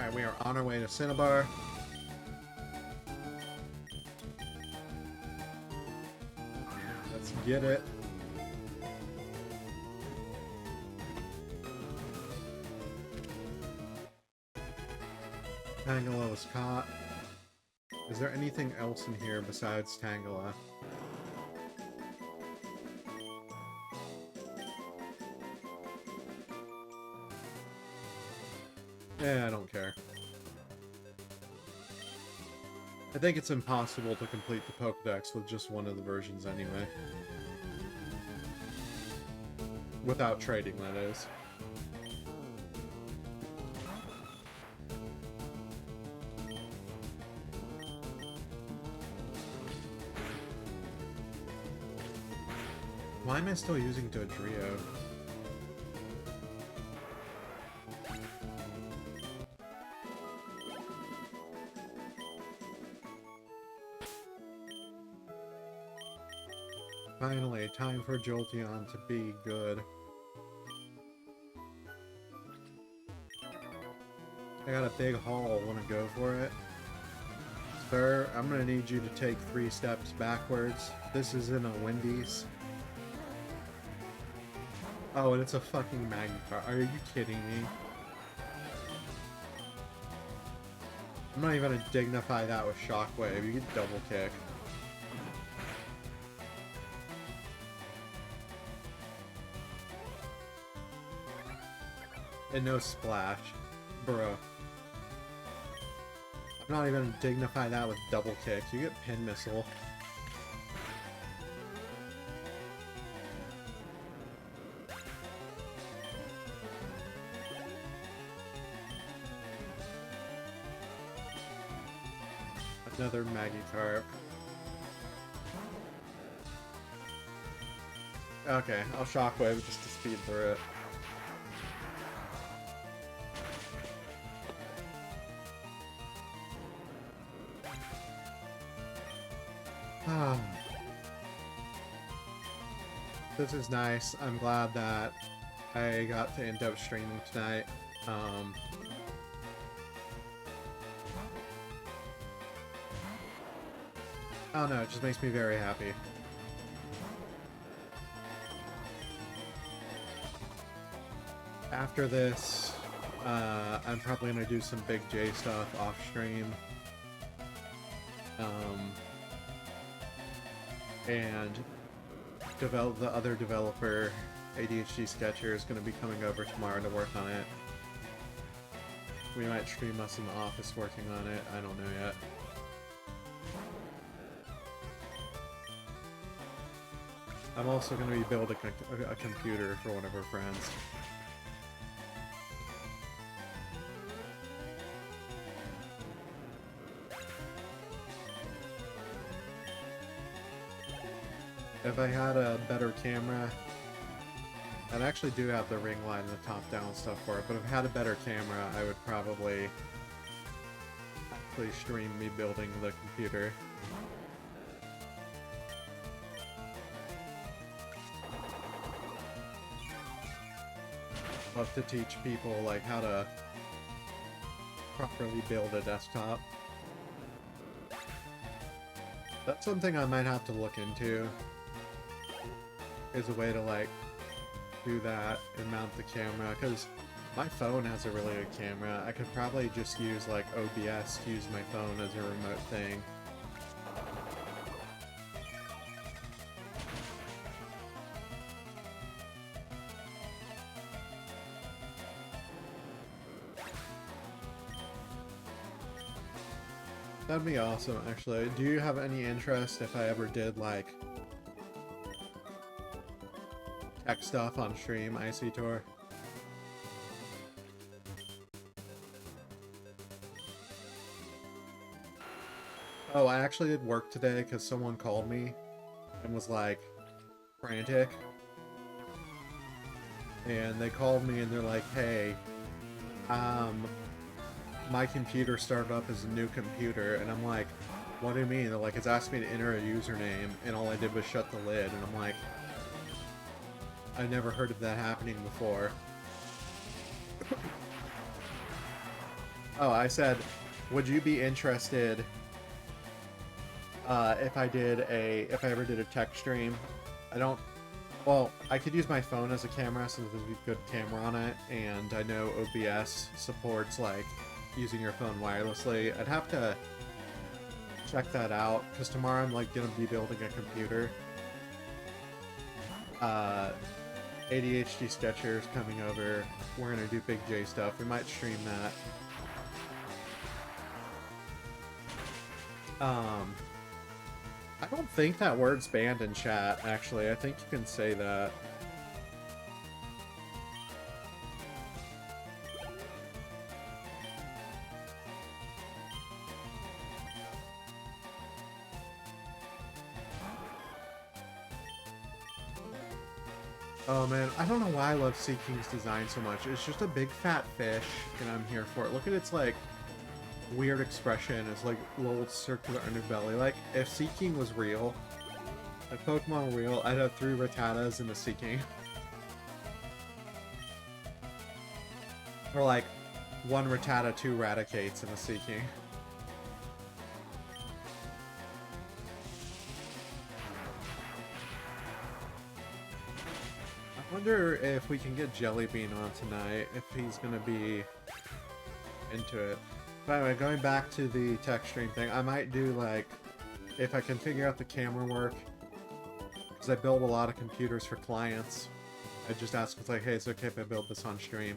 Alright, we are on our way to Cinnabar. Let's get it. Tangela was caught. Is there anything else in here besides Tangela? Yeah, I don't care. I think it's impossible to complete the Pokédex with just one of the versions anyway. Without trading, that is. Why am I still using Dodrio? Finally, time for Jolteon to be good. I got a big haul, wanna go for it? Sir, I'm gonna need you to take 3 steps backwards. This is in a Wendy's. Oh, and it's a fucking Magikarp. Are you kidding me? I'm not even gonna dignify that with Shockwave. You get double kick. And no splash. Bro. I'm not even gonna dignify that with double kick. You get Pin Missile. Another Magikarp. Okay, I'll Shockwave just to speed through it. This is nice. I'm glad that I got to end up streaming tonight. I don't know, it just makes me very happy. After this, I'm probably going to do some Big J stuff off stream. And develop the other developer, ADHD Sketcher, is going to be coming over tomorrow to work on it. We might stream us in the office working on it, I don't know yet. I'm also going to be building a computer for one of our friends. If I had a better camera, I actually do have the ring light and the top-down stuff for it, but if I had a better camera, I would probably actually stream me building the computer. Love to teach people like how to properly build a desktop. That's something I might have to look into, is a way to like do that and mount the camera, because my phone has a really good camera. I could probably just use like OBS to use my phone as a remote thing. That'd be awesome, actually. Do you have any interest if I ever did, like, tech stuff on stream, IC Tour? Oh, I actually did work today because someone called me and was, like, frantic. And they called me and they're like, hey, my computer started up as a new computer, and I'm like, what do you mean? They're like, it's asked me to enter a username, and all I did was shut the lid, and I'm like, I've never heard of that happening before. Oh, I said, would you be interested if I ever did a tech stream? I don't. Well, I could use my phone as a camera since there's a good camera on it, and I know OBS supports like using your phone wirelessly. I'd have to check that out because tomorrow I'm like gonna be building a computer. ADHD Sketcher's coming over. We're gonna do Big J stuff. We might stream that. I don't think that word's banned in chat, actually. I think you can say that. Oh man, I don't know why I love Sea King's design so much. It's just a big fat fish, and I'm here for it. Look at its like weird expression. It's like little circular underbelly. Like if Sea King was real, if Pokemon were real, I'd have 3 Rattatas in the Sea King. Or like 1 Rattata, 2 Raticates in the Sea King. I wonder if we can get Jelly Bean on tonight, if he's gonna be into it. But anyway, going back to the tech stream thing, I might do like, if I can figure out the camera work, because I build a lot of computers for clients, I just ask, it's like, hey, it's okay if I build this on stream.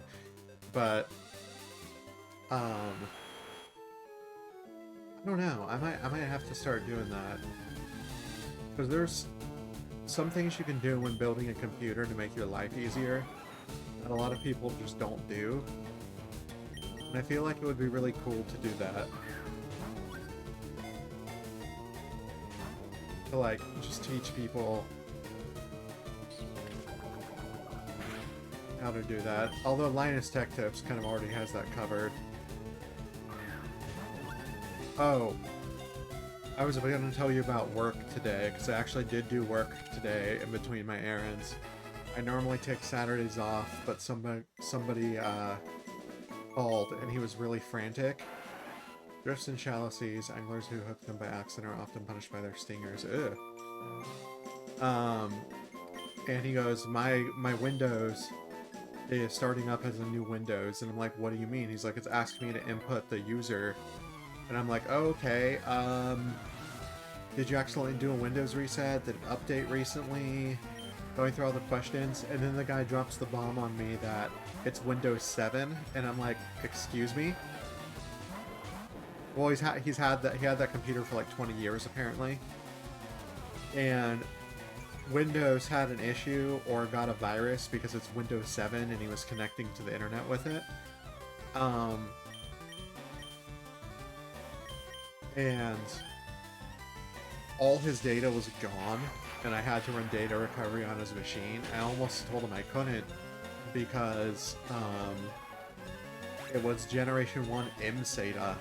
But, I don't know, I might have to start doing that. Because there's some things you can do when building a computer to make your life easier that a lot of people just don't do. And I feel like it would be really cool to do that. To like, just teach people how to do that. Although Linus Tech Tips kind of already has that covered. Oh, I was going to tell you about work today, because I actually did do work today in between my errands. I normally take Saturdays off, but somebody called, and he was really frantic. Drifts in shallow seas, anglers who hook them by accident are often punished by their stingers. Ugh. And he goes, my Windows is starting up as a new Windows, and I'm like, what do you mean? He's like, it's asking me to input the user. And I'm like, oh, okay, did you accidentally do a Windows reset? Did it update recently? Going through all the questions, and then the guy drops the bomb on me that it's Windows 7, and I'm like, excuse me? Well, he had that computer for like 20 years apparently, and Windows had an issue or got a virus because it's Windows 7 and he was connecting to the internet with it. And all his data was gone, and I had to run data recovery on his machine. I almost told him I couldn't because it was Generation 1 MSATA.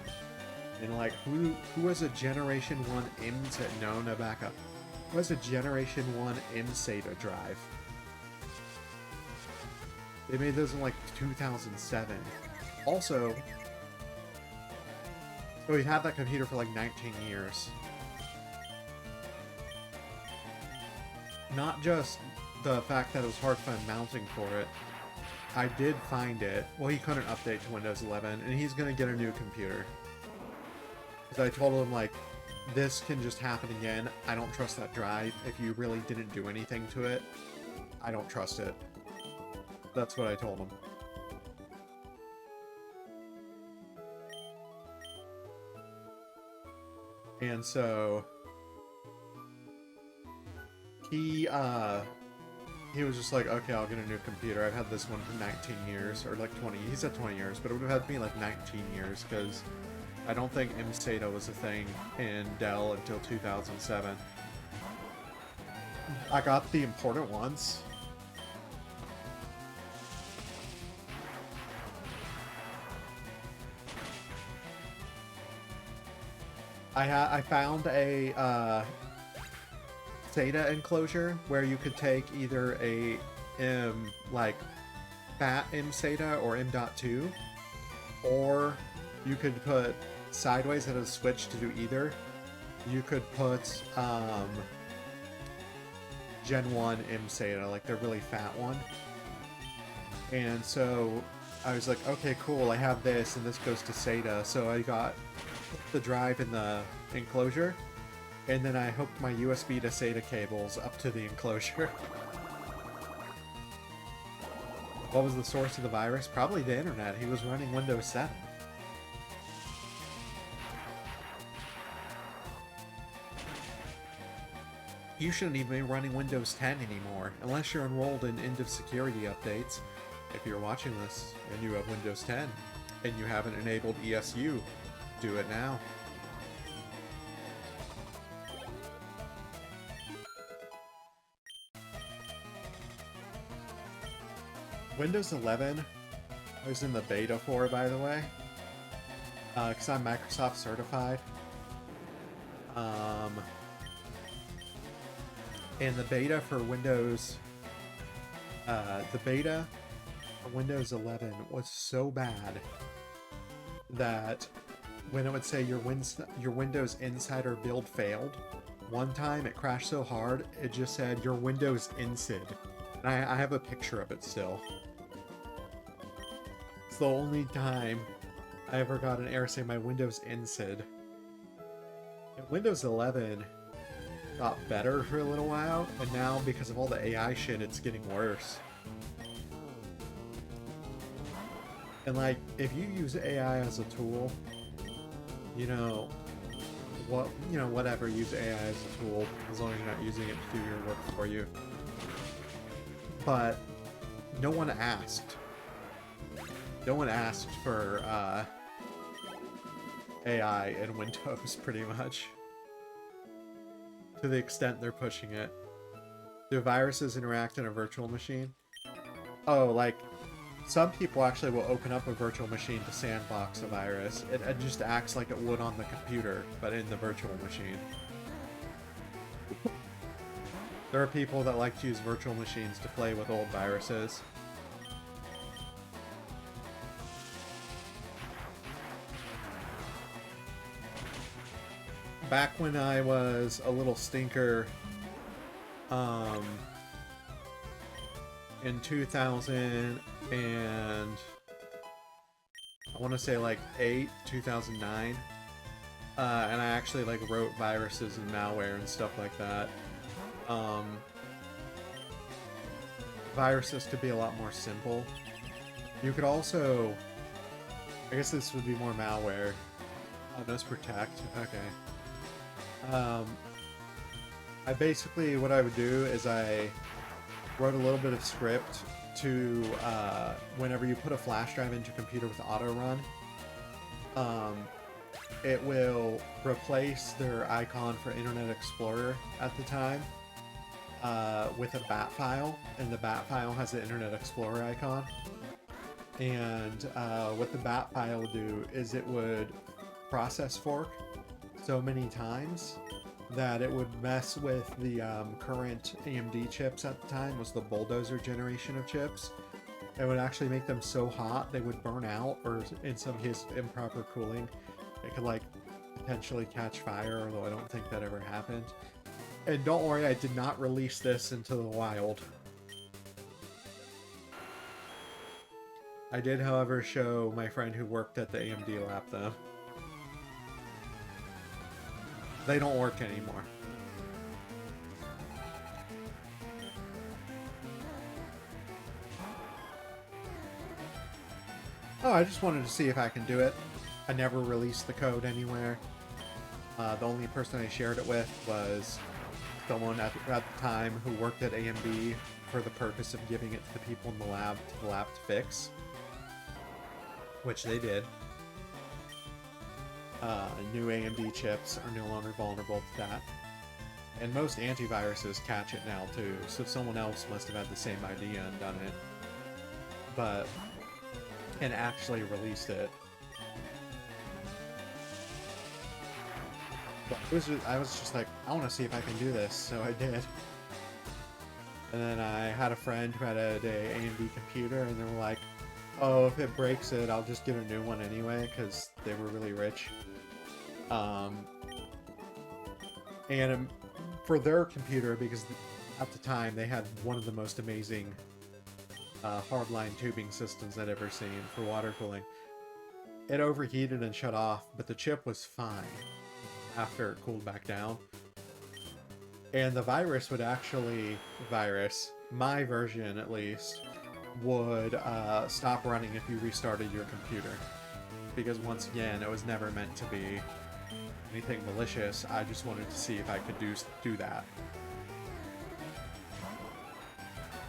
And like, who was a Generation 1 MSATA? No, backup. Who was a Generation 1 MSATA drive? They made those in like 2007. Also, so he had that computer for like 19 years. Not just the fact that it was hard to find mounting for it. I did find it. Well, he couldn't update to Windows 11, and he's gonna get a new computer. Because I told him, like, this can just happen again. I don't trust that drive. If you really didn't do anything to it, I don't trust it. That's what I told him. And so he was just like, okay, I'll get a new computer. I've had this one for 19 years, or like 20. He said 20 years, but it would have had me like 19 years, because I don't think MSATA was a thing in Dell until 2007. I got the important ones. I found a SATA enclosure where you could take either a like FAT MSATA or M.2, or You could put sideways and a switch to do either. You could put Gen 1 SATA, like the really fat one. And so I was like, okay, cool, I have this, and this goes to SATA. So I got the drive in the enclosure, and then I hooked my USB to SATA cables up to the enclosure. What was the source of the virus? Probably the internet. He was running Windows 7. You shouldn't even be running Windows 10 anymore, unless you're enrolled in end of security updates. If you're watching this and you have Windows 10 and you haven't enabled ESU, do it now. Windows 11, I was in the beta for, by the way, because I'm Microsoft certified. And the beta for Windows, Windows 11 was so bad that when it would say your Windows Insider build failed, one time it crashed so hard it just said your Windows Insid. And I have a picture of it still. It's the only time I ever got an error saying my Windows Insid. And Windows 11 got better for a little while, and now because of all the AI shit, it's getting worse. And like, if you use AI as a tool, whatever, use AI as a tool, as long as you're not using it to do your work for you. But no one asked. No one asked for AI in Windows, pretty much. To the extent they're pushing it. Do viruses interact in a virtual machine? Oh, like, some people actually will open up a virtual machine to sandbox a virus. It just acts like it would on the computer, but in the virtual machine. There are people that like to use virtual machines to play with old viruses. Back when I was a little stinker, in 2000 and I want to say like 2009, and I actually like wrote viruses and malware and stuff like that. Viruses could be a lot more simple. You could also, I guess this would be more malware. Oh, no, it's protect. Okay. I basically, what I would do is I wrote a little bit of script to, whenever you put a flash drive into a computer with auto run, it will replace their icon for Internet Explorer at the time with a bat file, and the bat file has the Internet Explorer icon. And what the bat file would do is it would process fork so many times that it would mess with the current AMD chips at the time, was the Bulldozer generation of chips. It would actually make them so hot they would burn out, or in some cases improper cooling, it could like potentially catch fire, although I don't think that ever happened. And don't worry, I did not release this into the wild. I did, however, show my friend who worked at the AMD lab though. They don't work anymore. Oh, I just wanted to see if I can do it. I never released the code anywhere. The only person I shared it with was someone at the time who worked at AMD for the purpose of giving it to the people in the lab to fix. Which they did. New AMD chips are no longer vulnerable to that. And most antiviruses catch it now too, so someone else must have had the same idea and done it. But, and actually released it. But I was just like, I want to see if I can do this, so I did. And then I had a friend who had a AMD computer, and they were like, Oh, if it breaks it, I'll just get a new one anyway, because they were really rich. And for their computer, because at the time they had one of the most amazing hardline tubing systems I'd ever seen for water cooling. It overheated and shut off, but the chip was fine after it cooled back down. And the virus would actually, my version at least, would stop running if you restarted your computer. Because once again, it was never meant to be anything malicious. I just wanted to see if I could do that.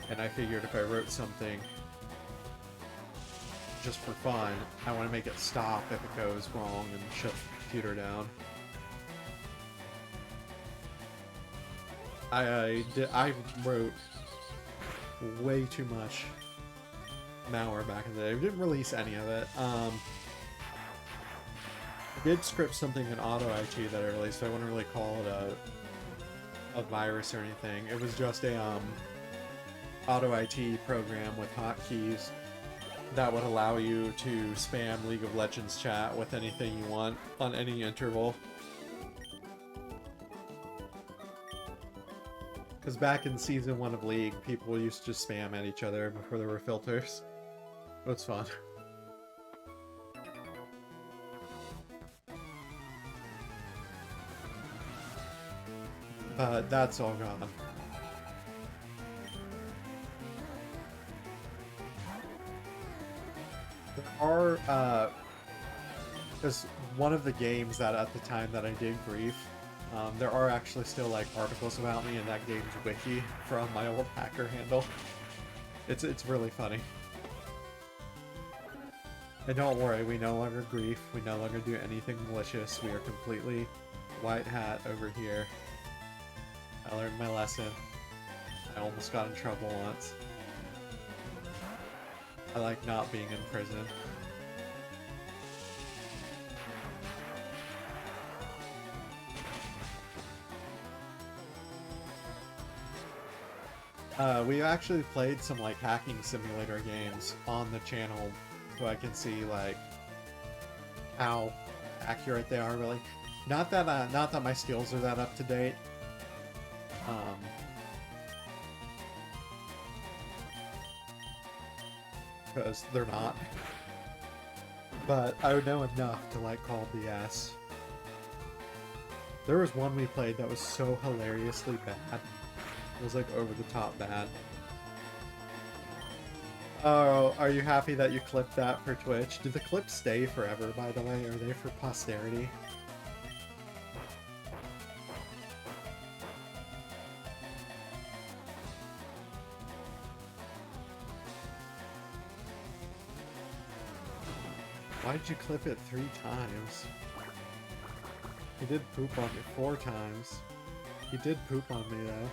And I figured if I wrote something just for fun, I want to make it stop if it goes wrong and shut the computer down. I wrote way too much malware back in the day. We didn't release any of it. I did script something in Auto IT that I released. I wouldn't really call it a virus or anything. It was just a Auto IT program with hotkeys that would allow you to spam League of Legends chat with anything you want on any interval. Because back in Season 1 of League, people used to just spam at each other before there were filters. It was fun. But that's all gone. There are, there's one of the games that at the time that I did grief, there are actually still like articles about me in that game's wiki from my old hacker handle. It's really funny. And don't worry, we no longer grief, we no longer do anything malicious, we are completely white hat over here. I learned my lesson. I almost got in trouble once. I like not being in prison. We actually played some like hacking simulator games on the channel, so I can see like how accurate they are. Really, not that my skills are that up to date. Because they're not. But I would know enough to like call BS. There was one we played that was so hilariously bad. It was like over the top bad. Oh, are you happy that you clipped that for Twitch? Do the clips stay forever, by the way? Are they for posterity? Why did you clip it 3 times? He did poop on me 4 times. He did poop on me, though.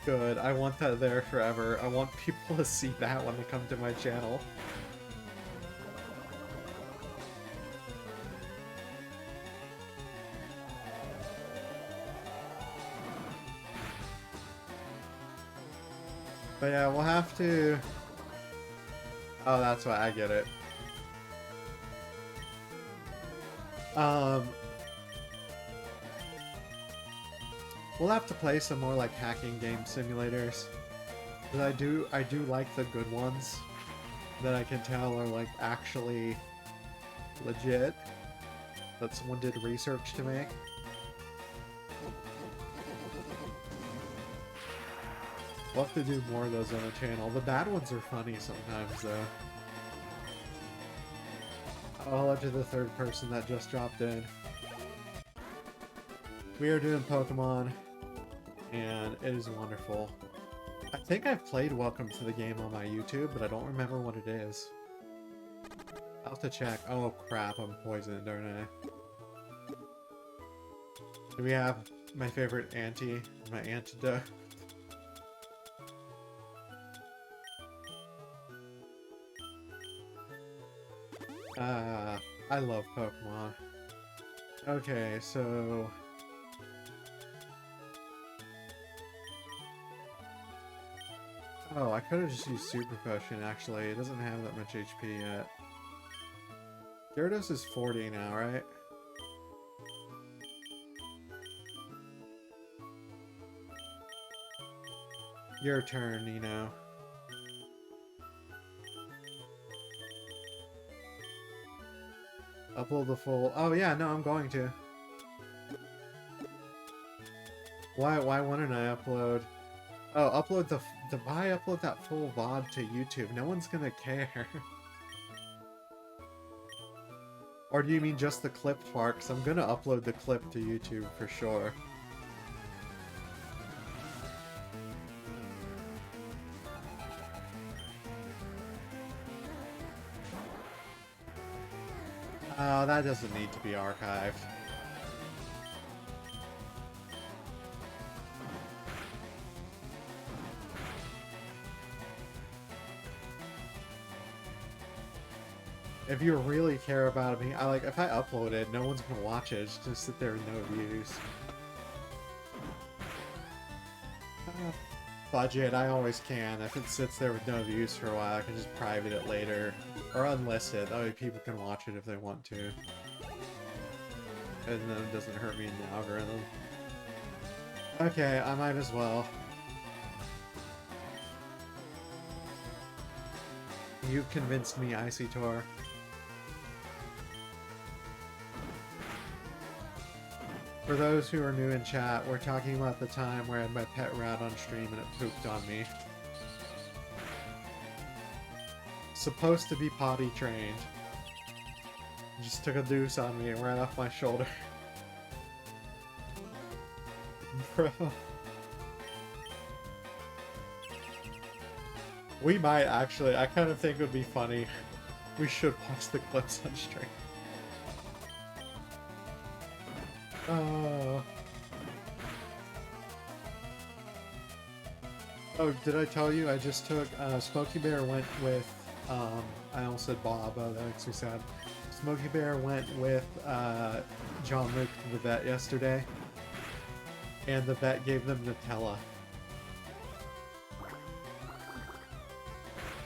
Good. I want that there forever. I want people to see that when they come to my channel. But yeah, we'll have to... Oh, that's why I get it. We'll have to play some more like hacking game simulators. But I do like the good ones that I can tell are like actually legit. That someone did research to make. We'll have to do more of those on the channel. The bad ones are funny sometimes, though. Hello to the third person that just dropped in. We are doing Pokemon, and it is wonderful. I think I've played Welcome to the Game on my YouTube, but I don't remember what it is. I'll have to check. Oh crap, I'm poisoned, aren't I? Do we have my favorite my antidote? I love Pokemon. Okay, so... Oh, I could have just used Super Potion, actually. It doesn't have that much HP yet. Gyarados is 40 now, right? Your turn, Nino. Upload the full... Oh yeah, no, I'm going to. Why wouldn't I upload... Oh, upload why upload that full VOD to YouTube? No one's gonna care. Or do you mean just the clip part? Because I'm gonna upload the clip to YouTube for sure. Oh, that doesn't need to be archived. If you really care about me, if I upload it, no one's gonna watch it. It's just sit there with no views. Budget, I always can. If it sits there with no views for a while, I can just private it later. Or unlist it. That way people can watch it if they want to. And then it doesn't hurt me in the algorithm. Okay, I might as well. You've convinced me, Icy Tor. For those who are new in chat, we're talking about the time where I had my pet rat on stream and it pooped on me. Supposed to be potty trained. Just took a deuce on me and ran off my shoulder. Bro. We might actually. I kind of think it would be funny. We should watch the clips on stream. Oh, did I tell you? I just took, Smokey Bear went with, I almost said Bob, oh, that makes me sad. Smokey Bear went with, John Luke to the vet yesterday, and the vet gave them Nutella.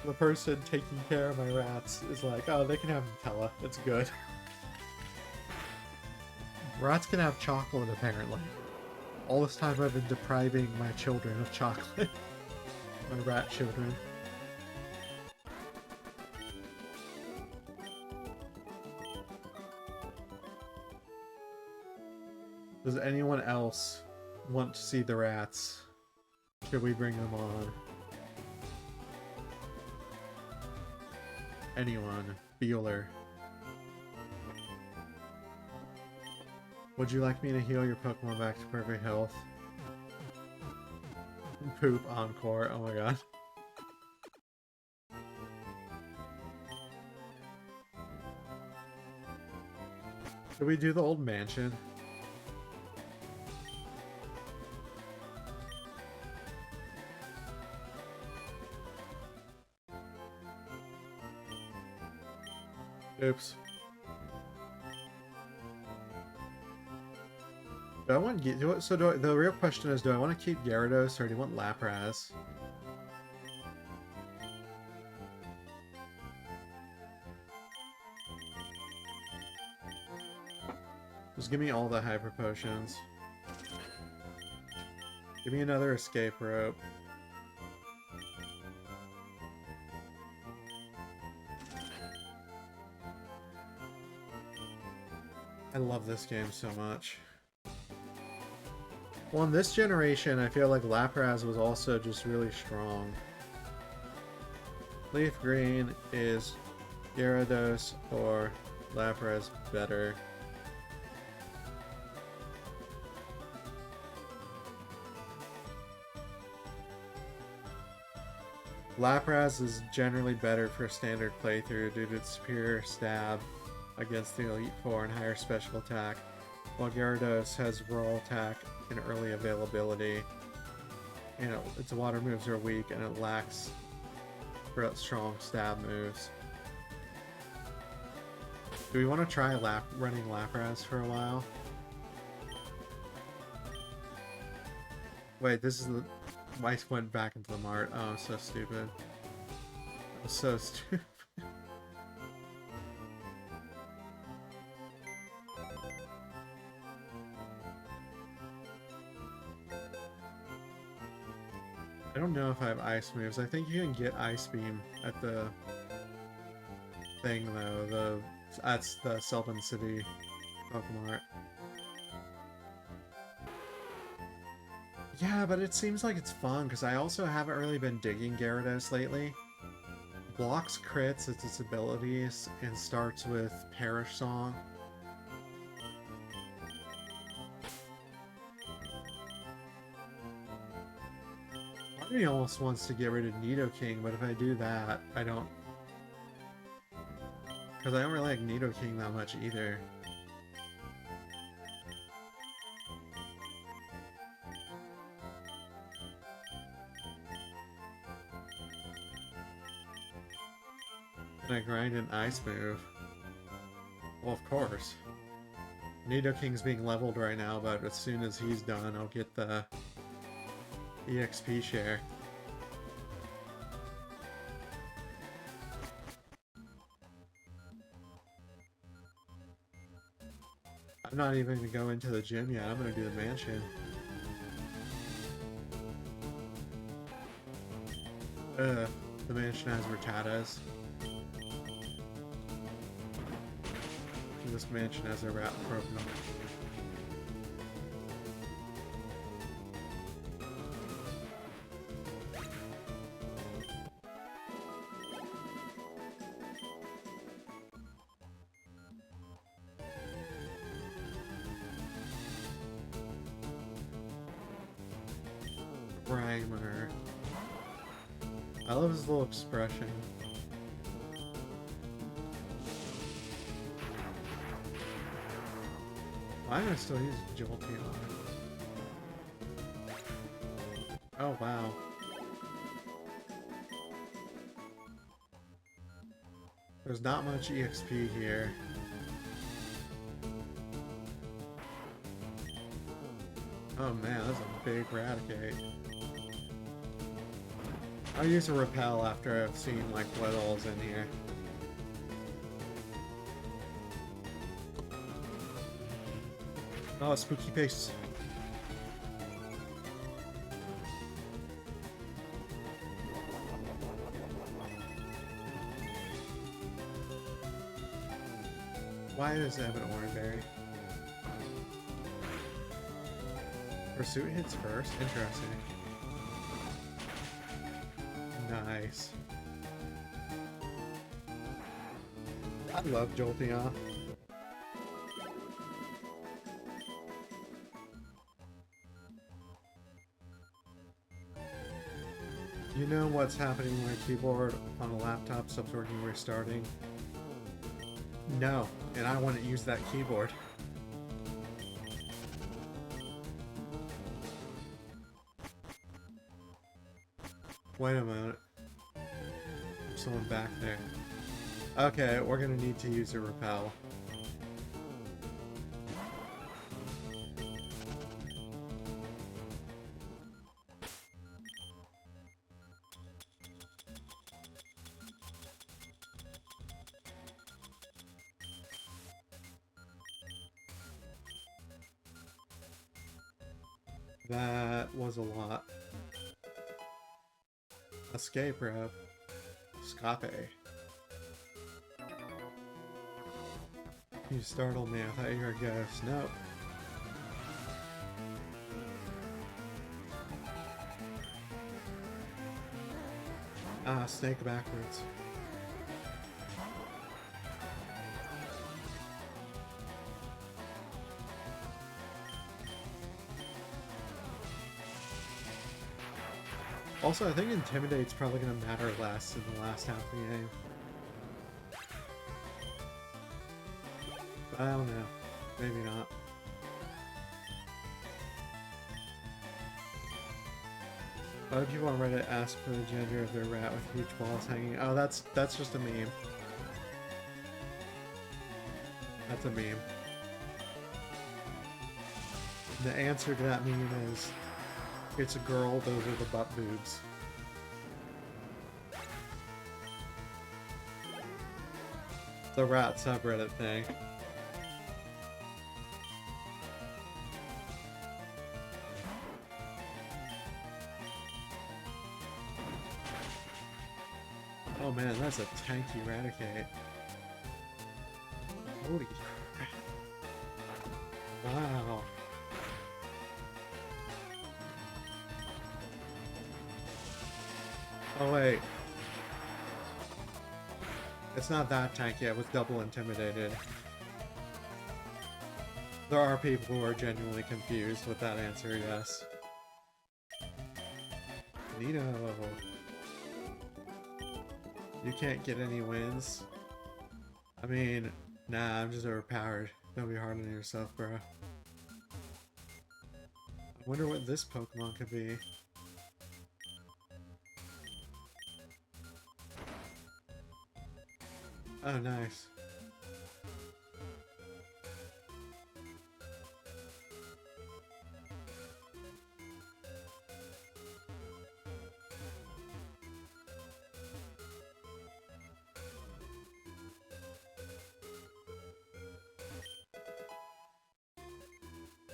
The person taking care of my rats is like, oh, they can have Nutella, it's good. Rats can have chocolate, apparently. All this time I've been depriving my children of chocolate. My rat children. Does anyone else want to see the rats? Should we bring them on? Anyone? Bueller. Would you like me to heal your Pokemon back to perfect health? Poop encore, oh my god. Should we do the old mansion? Oops. Do I want the real question is, do I want to keep Gyarados or do you want Lapras? Just give me all the Hyper Potions. Give me another escape rope. I love this game so much. Well, in this generation, I feel like Lapras was also just really strong. LeafGreen is Gyarados or Lapras better. Lapras is generally better for a standard playthrough due to its superior stab against the Elite Four and higher special attack, while Gyarados has raw attack and early availability, and its water moves are weak and it lacks strong stab moves. Do we want to try running Lapras for a while? Wait, this is the... Weiss went back into the mart. Oh, I'm so stupid. I'm so stupid. I don't know if I have ice moves. I think you can get ice beam at the thing though. That's the Sylvan City Pokemon. Yeah, but it seems like it's fun because I also haven't really been digging Gyarados lately. Blocks crits its abilities and starts with Perish Song. Part of me almost wants to get rid of Nidoking, but if I do that, I don't... Because I don't really like Nidoking that much either. Can I grind an ice move? Well, of course. Nidoking's being leveled right now, but as soon as he's done, I'll get the EXP share. I'm not even going to go into the gym yet. I'm going to do the mansion. The mansion has Rattatas. This mansion has a rat Pokemon. Grimer. I love his little expression. Why am I still using Jolteon? Oh wow. There's not much EXP here. Oh man, that's a big Raticate. I'll use a Repel after I've seen like what all's in here. Oh, spooky face. Why does it have an Oranberry? Pursuit hits first? Interesting. Nice. I love Jolteon. You know what's happening when a keyboard on a laptop stops working and restarting? No, and I wouldn't use that keyboard. Wait a minute. There's someone back there. Okay, we're gonna need to use a Repel. That was a lot. Escape rope. Scape. You startled me. I thought you were a ghost. Nope. Ah, snake backwards. Also, I think Intimidate's probably going to matter less in the last half of the game. But I don't know. Maybe not. A lot of people on Reddit ask for the gender of their rat with huge balls hanging. Oh, that's just a meme. That's a meme. The answer to that meme is It's a girl, those are the butt boobs. The rat subreddit thing. Oh man, that's a tanky Raticate. Holy crap. Wow. Oh wait. It's not that tanky, I was double intimidated. There are people who are genuinely confused with that answer, yes. Neato. You can't get any wins. I mean, nah, I'm just overpowered. Don't be hard on yourself, bro. I wonder what this Pokemon could be. Oh, nice.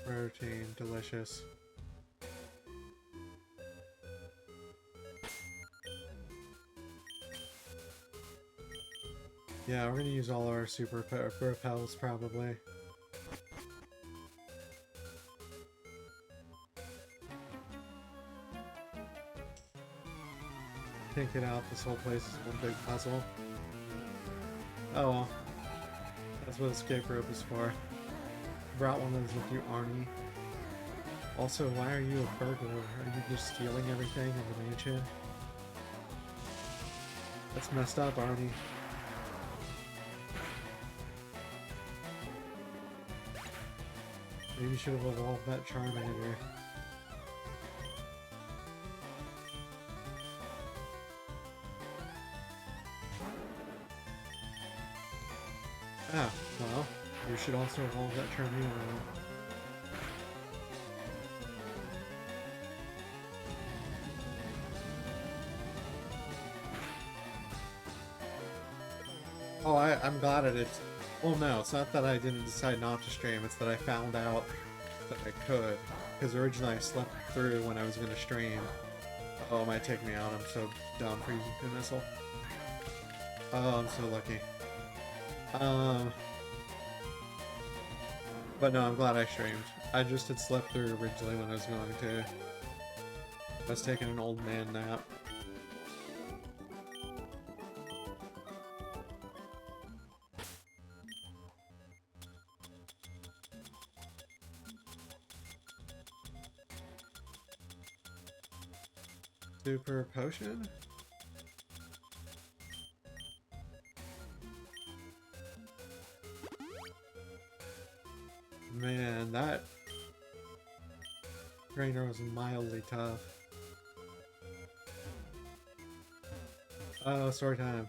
Protein, delicious. Yeah, we're gonna use all our super repels probably. Can't get out, this whole place is one big puzzle. Oh well. That's what escape rope is for. Brought one of those with you, Arnie. Also, why are you a burglar? Are you just stealing everything in the mansion? That's messed up, Arnie. Maybe you should have evolved that Charmander. Ah, well, you should also evolve that Charmander. Oh, I'm glad it's... Well, no, it's not that I didn't decide not to stream, it's that I found out that I could. Because originally I slept through when I was going to stream. Oh, it might take me out, I'm so dumb for using the missile. Oh, I'm so lucky. But no, I'm glad I streamed. I just had slept through originally when I was going to. I was taking an old man nap. Super potion? Man, that trainer was mildly tough. Oh, story time.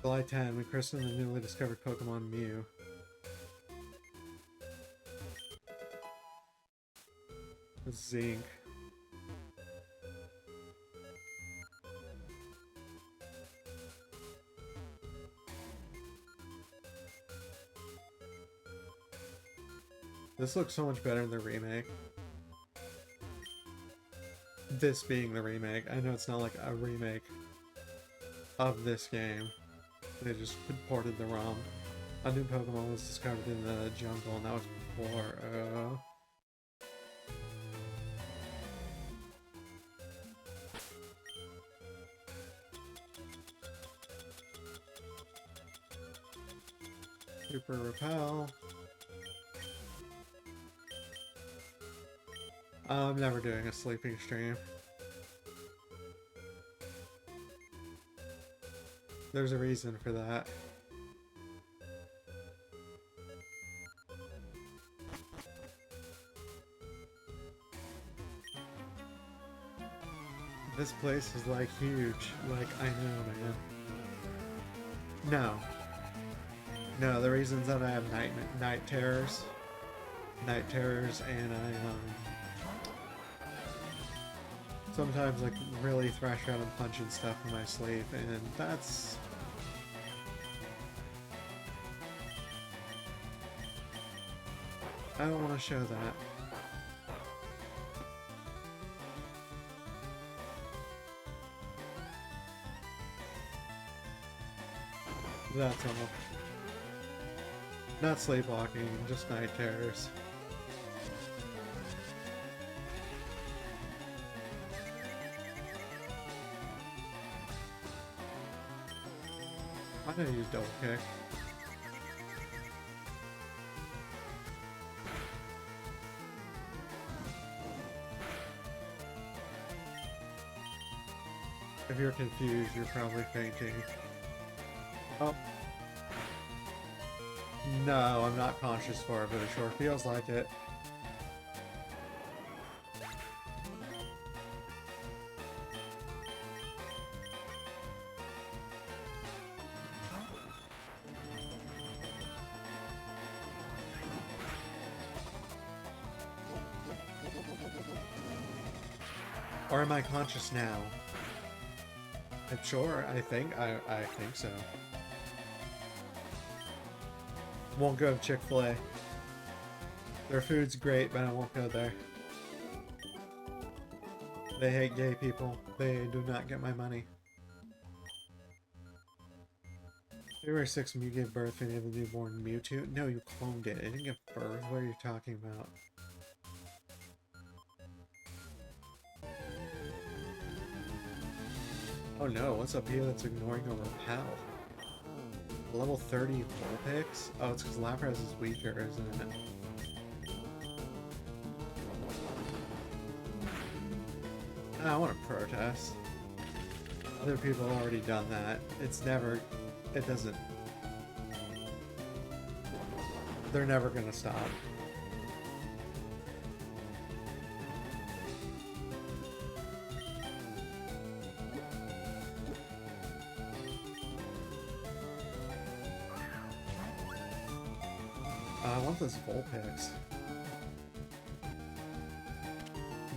July 10, we christened the newly discovered Pokemon Mew. Zinc. This looks so much better in the remake. This being the remake. I know it's not like a remake of this game. They just ported the ROM. A new Pokemon was discovered in the jungle, and that was before. Super Repel. I'm never doing a sleeping stream. There's a reason for that. This place is like huge. Like, I know, man. No. No, the reason's that I have night terrors. Night terrors, and sometimes like really thrash out and punching stuff in my sleep, and that's... I don't want to show that. That's all. Not sleepwalking, just night terrors. Why did I use double kick? If you're confused, you're probably fainting. Oh. No, I'm not conscious for it, but it sure feels like it. Or am I conscious now? I'm sure, I think so. Won't go to Chick-fil-A. Their food's great, but I won't go there. They hate gay people. They do not get my money. February 6th, when you gave birth, and you have a newborn Mewtwo? No, you cloned it. It didn't give birth. What are you talking about? Oh no, what's up here that's ignoring a repel? Level 30 Vulpix? Oh, it's because Lapras is weaker, isn't it? I want to protest. Other people have already done that. It's never... It doesn't... They're never gonna stop. I want this Vulpix.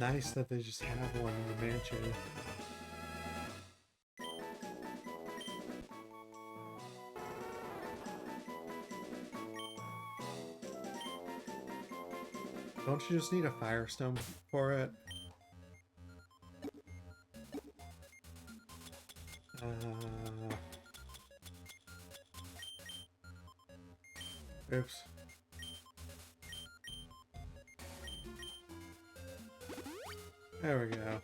Nice that they just have one in the mansion. Don't you just need a Firestone for it? Oops. There we go.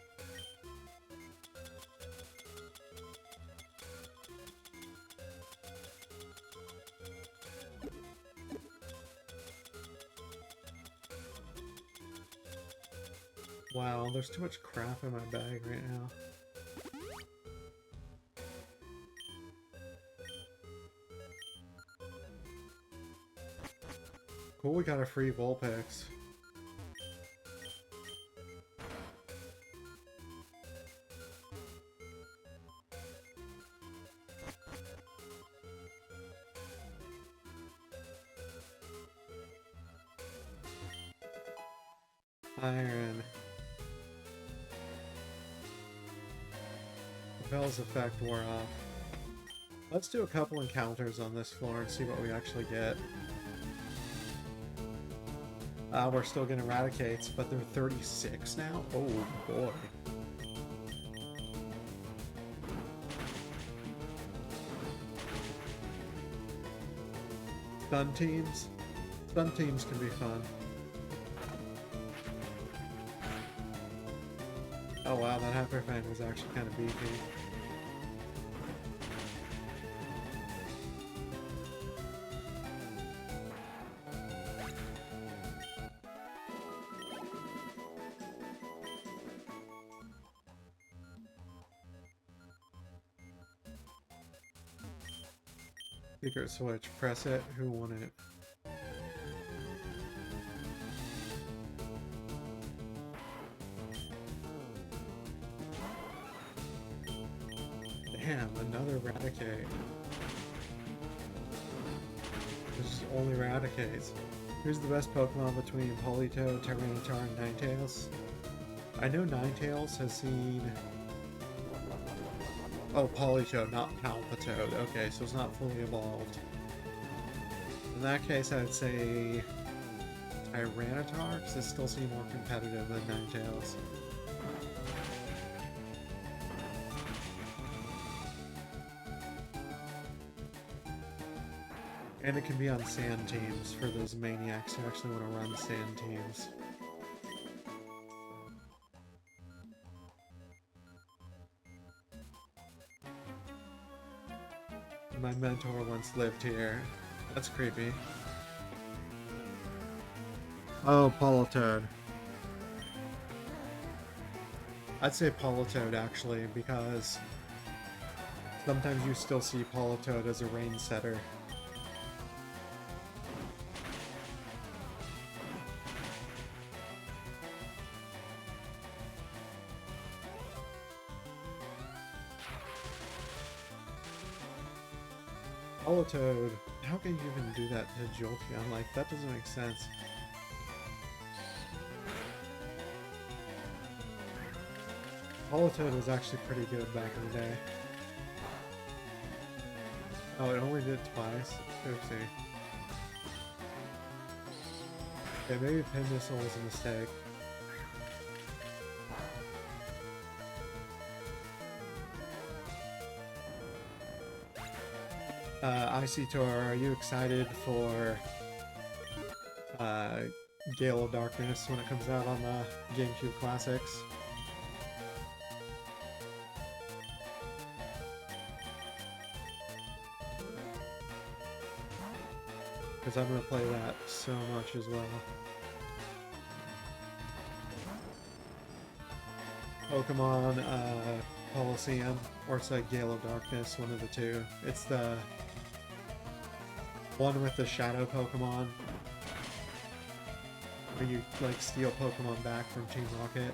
Wow, there's too much crap in my bag right now. Cool, we got a free Vulpix. Iron. Bell's effect wore off. Let's do a couple encounters on this floor and see what we actually get. We're still getting Eradicates, but they're 36 now? Oh boy. Stun teams? Stun teams can be fun. Oh wow, that Hyperfang was actually kind of beefy. Secret switch, press it, who won it? Damn, another Raticate. This is only Raticates. Who's the best Pokemon between Politoed, Tyranitar, and Ninetales? I know Ninetales has seen... Oh, Politoed, not Palpitoad. Okay, so it's not fully evolved. In that case, I'd say Tyranitar, because it still seems more competitive than Ninetales. And it can be on sand teams for those maniacs who actually want to run sand teams. My mentor once lived here. That's creepy. Oh, Politoed. I'd say Politoed actually, because sometimes you still see Politoed as a rain setter. Politoed, how can you even do that to Jolteon? Like, that doesn't make sense. Politoed was actually pretty good back in the day. Oh, it only did twice? Oopsie. Okay, maybe Pin Missile was a mistake. Icytor, are you excited for Gale of Darkness when it comes out on the GameCube Classics? Because I'm going to play that so much as well. Pokemon Coliseum, or it's like Gale of Darkness, one of the two. It's the one with the Shadow Pokemon, where you like steal Pokemon back from Team Rocket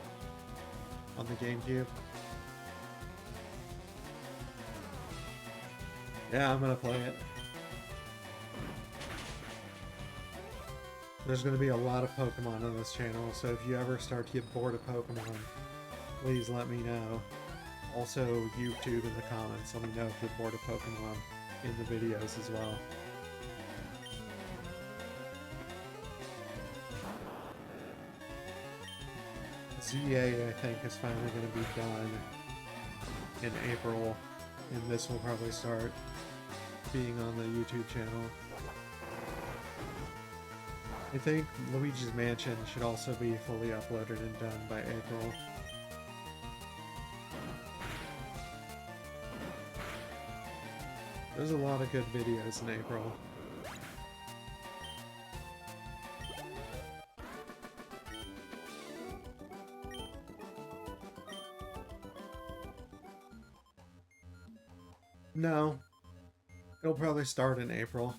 on the GameCube. Yeah, I'm gonna play it. There's gonna be a lot of Pokemon on this channel, so if you ever start to get bored of Pokemon, please let me know. Also, YouTube in the comments, let me know if you're bored of Pokemon in the videos as well. ZA, I think, is finally going to be done in April, and this will probably start being on the YouTube channel. I think Luigi's Mansion should also be fully uploaded and done by April. There's a lot of good videos in April. No, it'll probably start in April.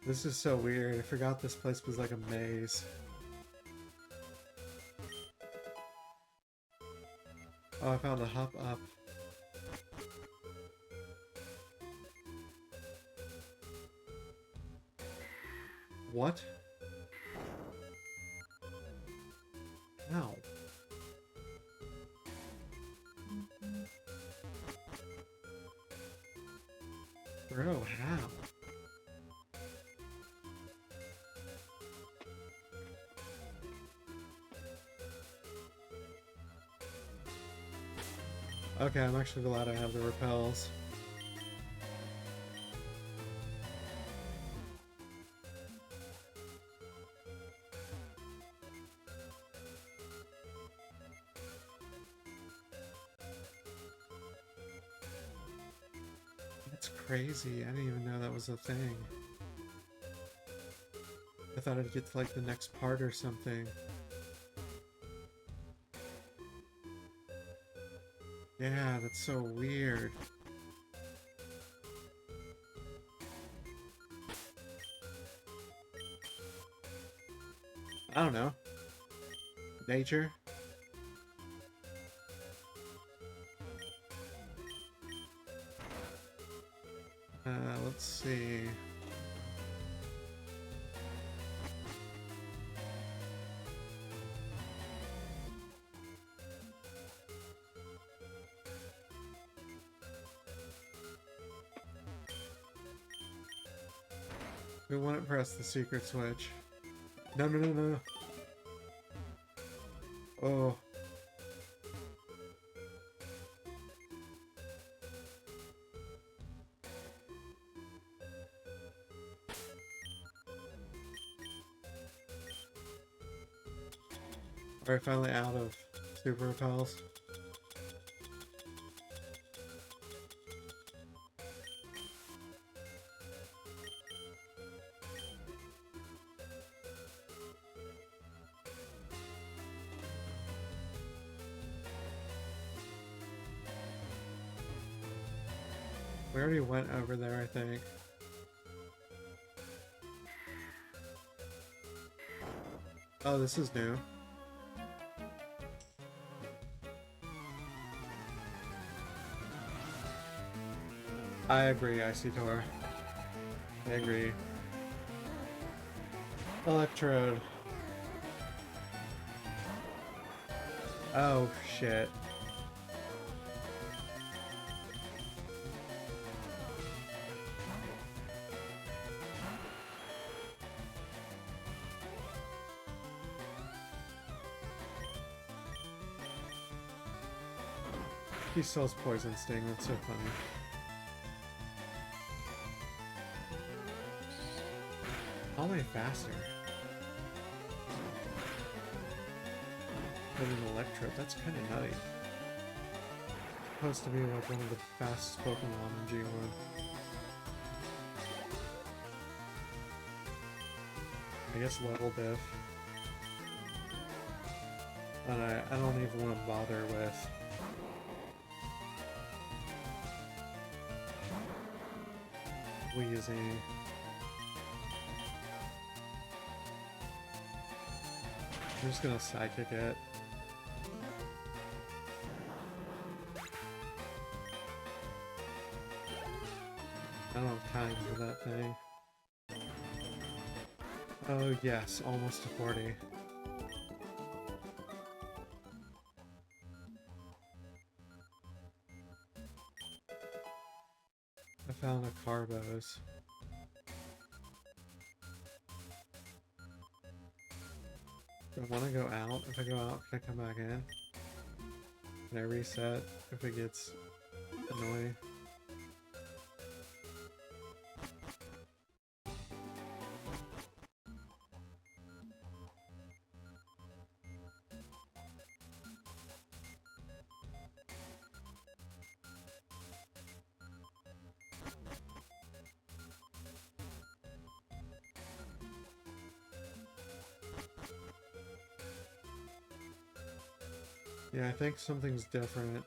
This is so weird. I forgot this place was like a maze. Oh, I found a hop up. What? Ow. Bro, how? Okay, I'm actually glad I have the repels. That's crazy. I didn't even know that was a thing. I thought I'd get to like the next part or something. Yeah, that's so weird. I don't know. Nature? Let's see. We want to press the secret switch. No, no, no, no. Oh. We're finally out of super repels. We already went over there, I think. Oh, this is new. I agree, Icy Tor. I agree. Electrode. Oh, shit. He sells Poison Sting, that's so funny. How am I faster? Than an Electrode, that's kind of nutty. Supposed to be like one of the fastest Pokemon in G1. I guess level diff. And I don't even want to bother with Wheezy. I'm just gonna Psychic it. I don't have time for that thing. Oh yes, almost to 40. I found a Carbos. Do I want to go out? If I go out, can I come back in? Can I reset if it gets annoying? Yeah, I think something's different.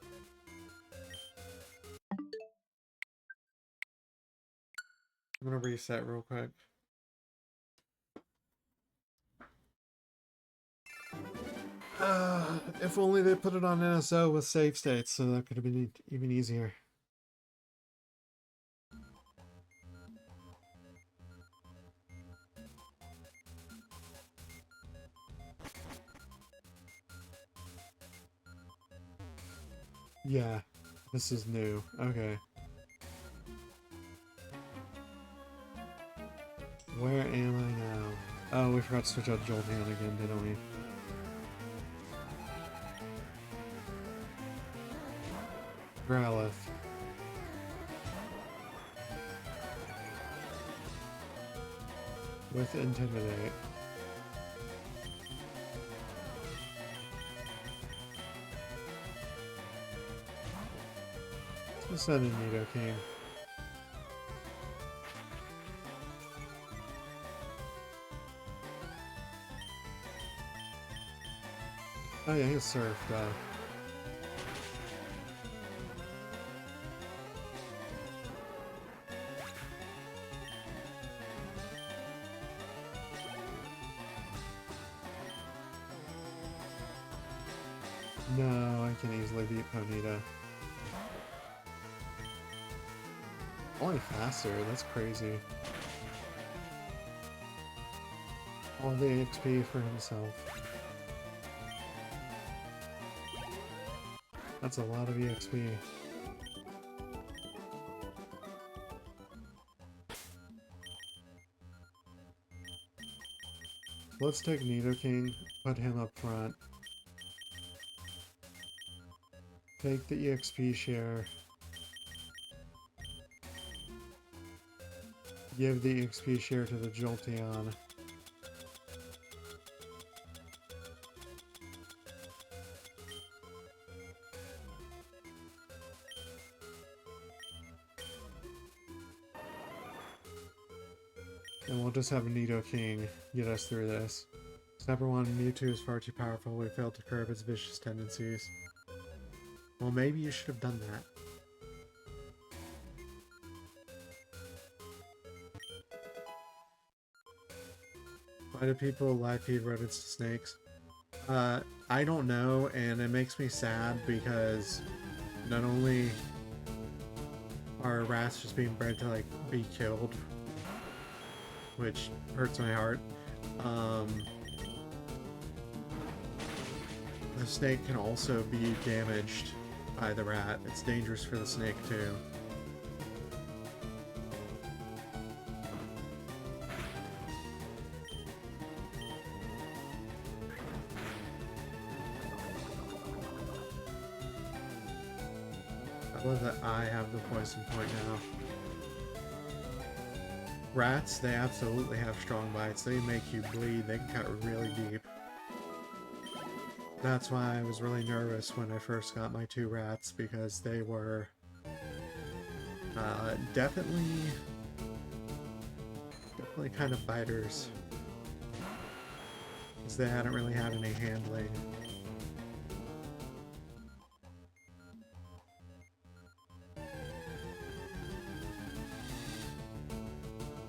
I'm gonna reset real quick. If only they put it on NSO with save states, so that could have been even easier. Yeah, this is new. Okay. Where am I now? Oh, we forgot to switch out Jolteon again, didn't we? Growlithe. With Intimidate. Let's send in Nidoking. Oh yeah, he's Surf, duh. No, I can easily beat Ponyta. Only faster, that's crazy. All the XP for himself. That's a lot of EXP. Let's take Nidoking, put him up front. Take the EXP share. Give the EXP share to the Jolteon. And we'll just have Nidoking get us through this. Step 1, Mewtwo is far too powerful. We failed to curb its vicious tendencies. Well, maybe you should have done that. Why do people live feed rodents to snakes? I don't know, and it makes me sad because not only are rats just being bred to, like, be killed, which hurts my heart, the snake can also be damaged by the rat. It's dangerous for the snake, too. I love that I have the poison point now. Rats, they absolutely have strong bites. They make you bleed. They can cut really deep. That's why I was really nervous when I first got my 2 rats, because they were definitely kind of biters, because they hadn't really had any handling.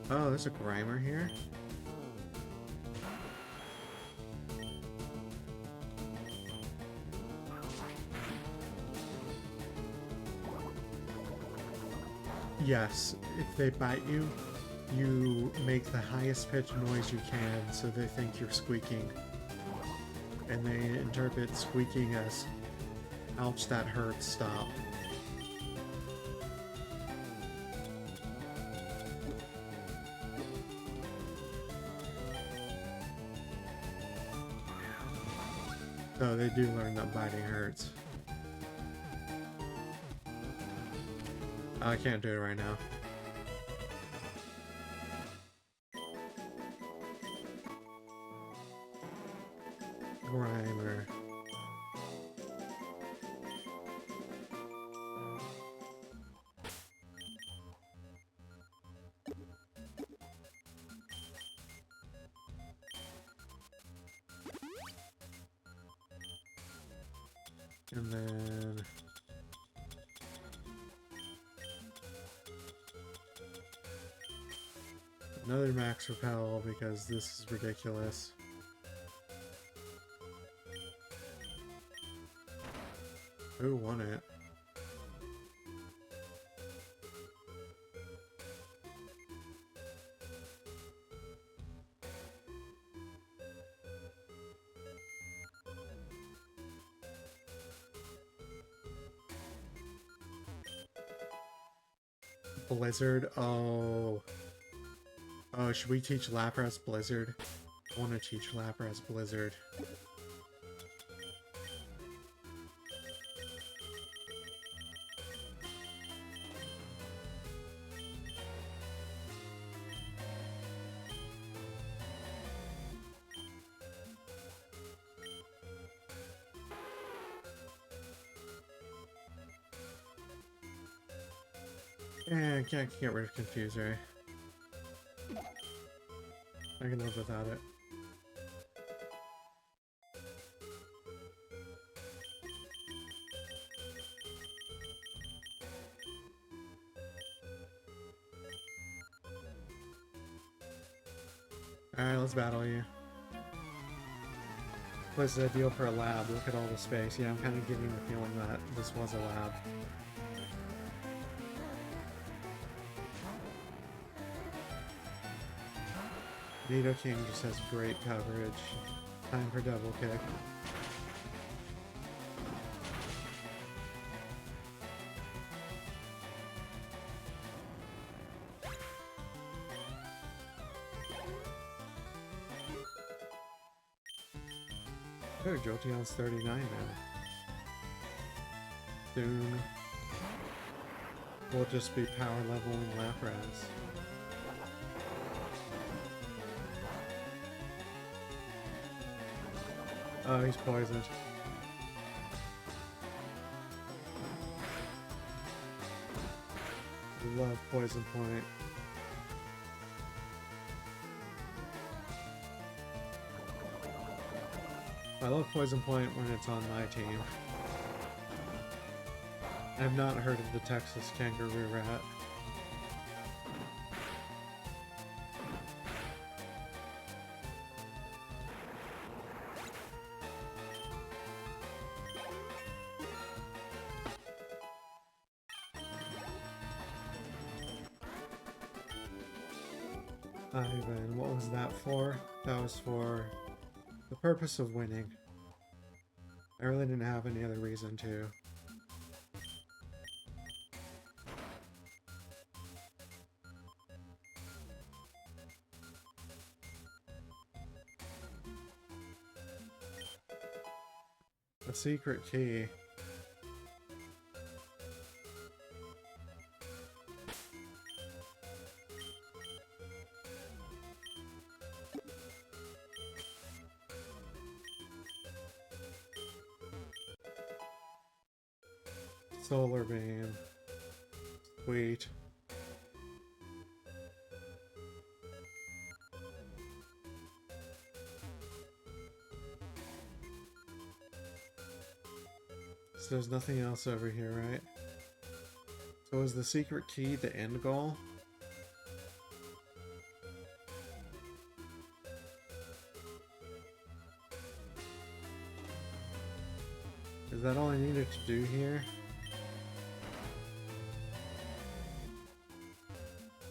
Oh, there's a Grimer here? Yes, if they bite you, you make the highest pitch noise you can so they think you're squeaking. And they interpret squeaking as, ouch, that hurts, stop. So they do learn that biting hurts. I can't do it right now. Grimer. And then another max repel because this is ridiculous. Who won it? Blizzard? Oh. Oh, should we teach Lapras Blizzard? I want to teach Lapras Blizzard. Yeah, I can't get rid of Confuser. I can live without it. Alright, let's battle you. place is ideal for a lab. Look at all the space. Yeah, I'm kind of getting the feeling that this was a lab. Nidoking just has great coverage. Time for double kick. Oh, Jolteon's 39 now. Soon we'll just be power leveling Lapras. Oh, he's poisoned. Love Poison Point. I love Poison Point when it's on my team. I've not heard of the Texas Kangaroo Rat. Ivan, what was that for? That was for the purpose of winning. I really didn't have any other reason to. A secret key. Solar beam. Sweet. So there's nothing else over here, right? So is the secret key the end goal? Is that all I needed to do here?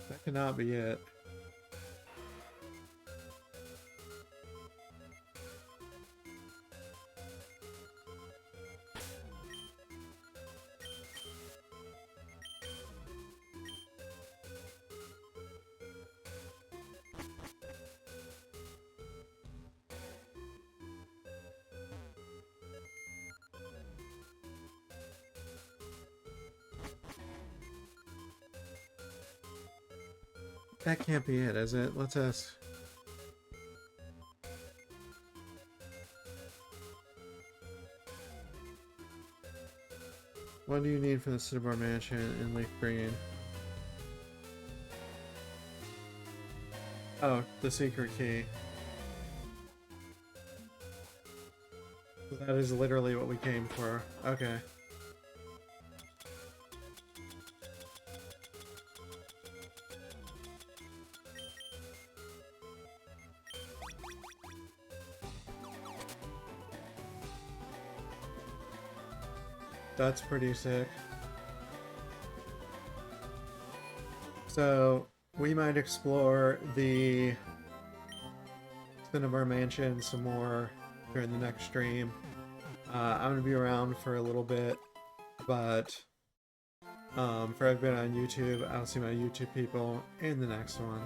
That cannot be it. That can't be it, is it? Let's ask. What do you need for the Cinnabar Mansion in LeafGreen? Oh, the secret key. That is literally what we came for. Okay. That's pretty sick. So, we might explore the Cinnabar Mansion some more during the next stream. I'm gonna be around for a little bit, but for everybody on YouTube, I'll see my YouTube people in the next one.